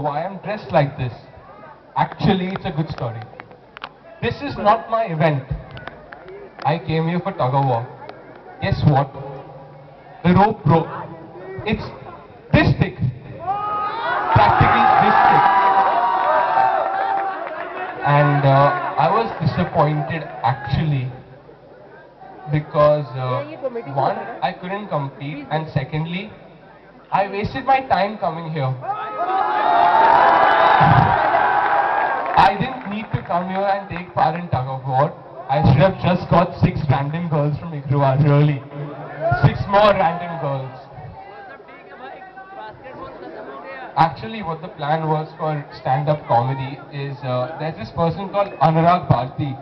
why I'm dressed like this. Actually, it's a good story. This is not my event. I came here for tug of war. Guess what? The rope broke. It's this thick. Practically this thick. And I was disappointed actually because one, I couldn't compete, and secondly, I wasted my time coming here. I didn't need to come here and take part in tug of war. I should have just got 6 random girls from Igrua, really. 6 more random girls. Actually, what the plan was for stand-up comedy is there's this person called Anurag Bharti.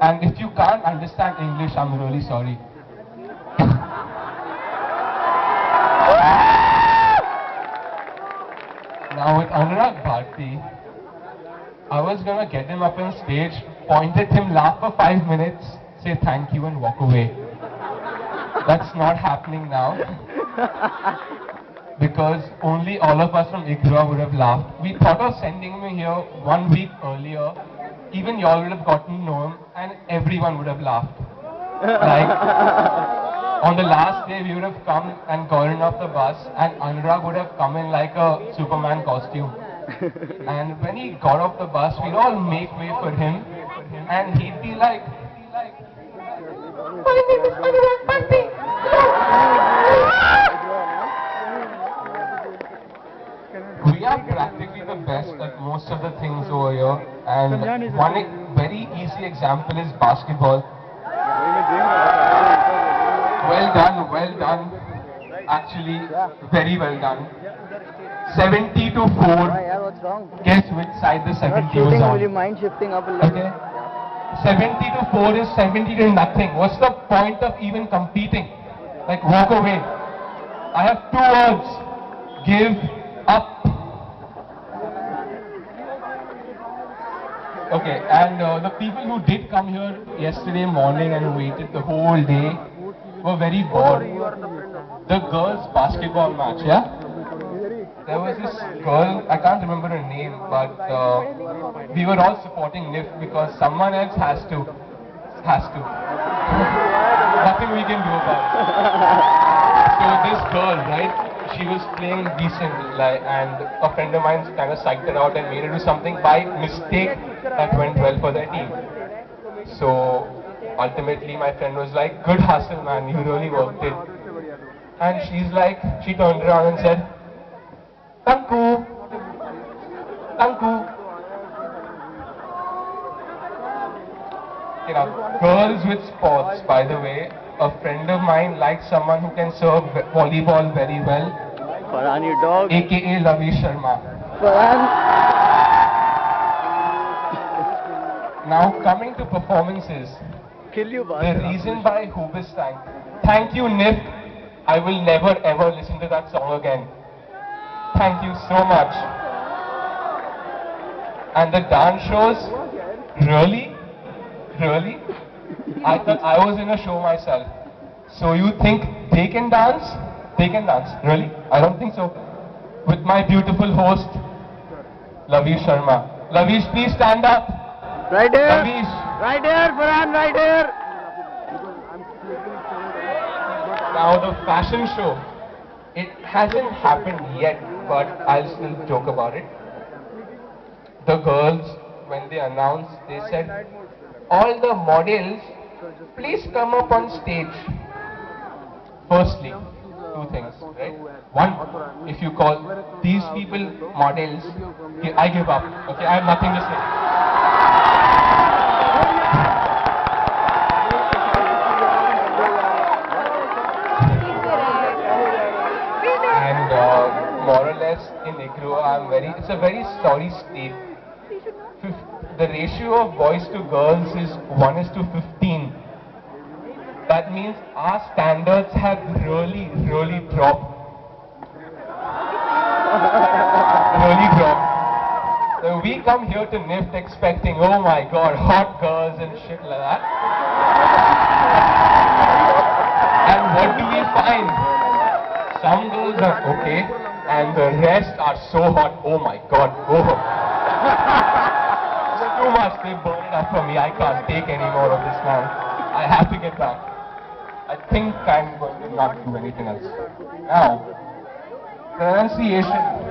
And if you can't understand English, I'm really sorry. Now with Anurag Bharti, I was gonna get him up on stage, point at him, laugh for 5 minutes, say thank you and walk away. That's not happening now. Because only all of us from Igrua would have laughed. We thought of sending him here 1 week earlier. Even y'all would have gotten to know him and everyone would have laughed. Like, on the last day we would have come and gotten off the bus and Anurag would have come in like a Superman costume. And when he got off the bus, we'd all make way for him and he'd be like, my name is Anurag Bharti. We are practically the best at most of the things over here, and one very easy example is basketball. Well done, actually very well done. 70 to 4, guess which side the 70 was on. Will you mind shifting up a little? Okay. 70 to 4 is 70 to nothing. What's the point of even competing? Like, walk away. I have 2 words. Give up. Okay, and the people who did come here yesterday morning and waited the whole day were very bored. The girls' basketball match, yeah? There was this girl, I can't remember her name, but we were all supporting NIF because someone else has to. Nothing we can do about it. So this girl, right, she was playing decent, like, and a friend of mine kind of psyched her out and made her do something by mistake that went well for their team. So ultimately my friend was like, good hustle man, you really worked it. And she's like, she turned around and said, Tanku, Tanku. You know, girls with sports, by the way, a friend of mine likes someone who can serve volleyball very well. Farhan, your dog. AKA Lavish Sharma. Farhan. Now coming to performances, Kill you, the reason by Hubistan. Thank you, NIF. I will never ever listen to that song again. Thank you so much. And the dance shows, really? Really? I thought I was in a show myself. So you think they can dance? They can dance. Really? I don't think so. With my beautiful host, Lavish Sharma. Lavish, please stand up. Right here. Lavish. Right here, Farhan, right here. Now the fashion show. It hasn't happened yet, but I'll still joke about it. The girls, when they announced, they said, all the models, please come up on stage. Firstly, 2 things, right? One, if you call these people models, I give up. Okay, I have nothing to say. And more or less in Igrua, it's a very sorry state. The ratio of boys to girls is 1:15. That means our standards have really dropped. Really dropped. So we come here to NIFT expecting, oh my god, hot girls and shit like that. And what do we find? Some girls are okay, and the rest are so hot. Oh my God, go. It's too much. They burn it up for me. I can't take any more of this, man. I have to get back. I think I'm going to not do anything else. Now, pronunciation.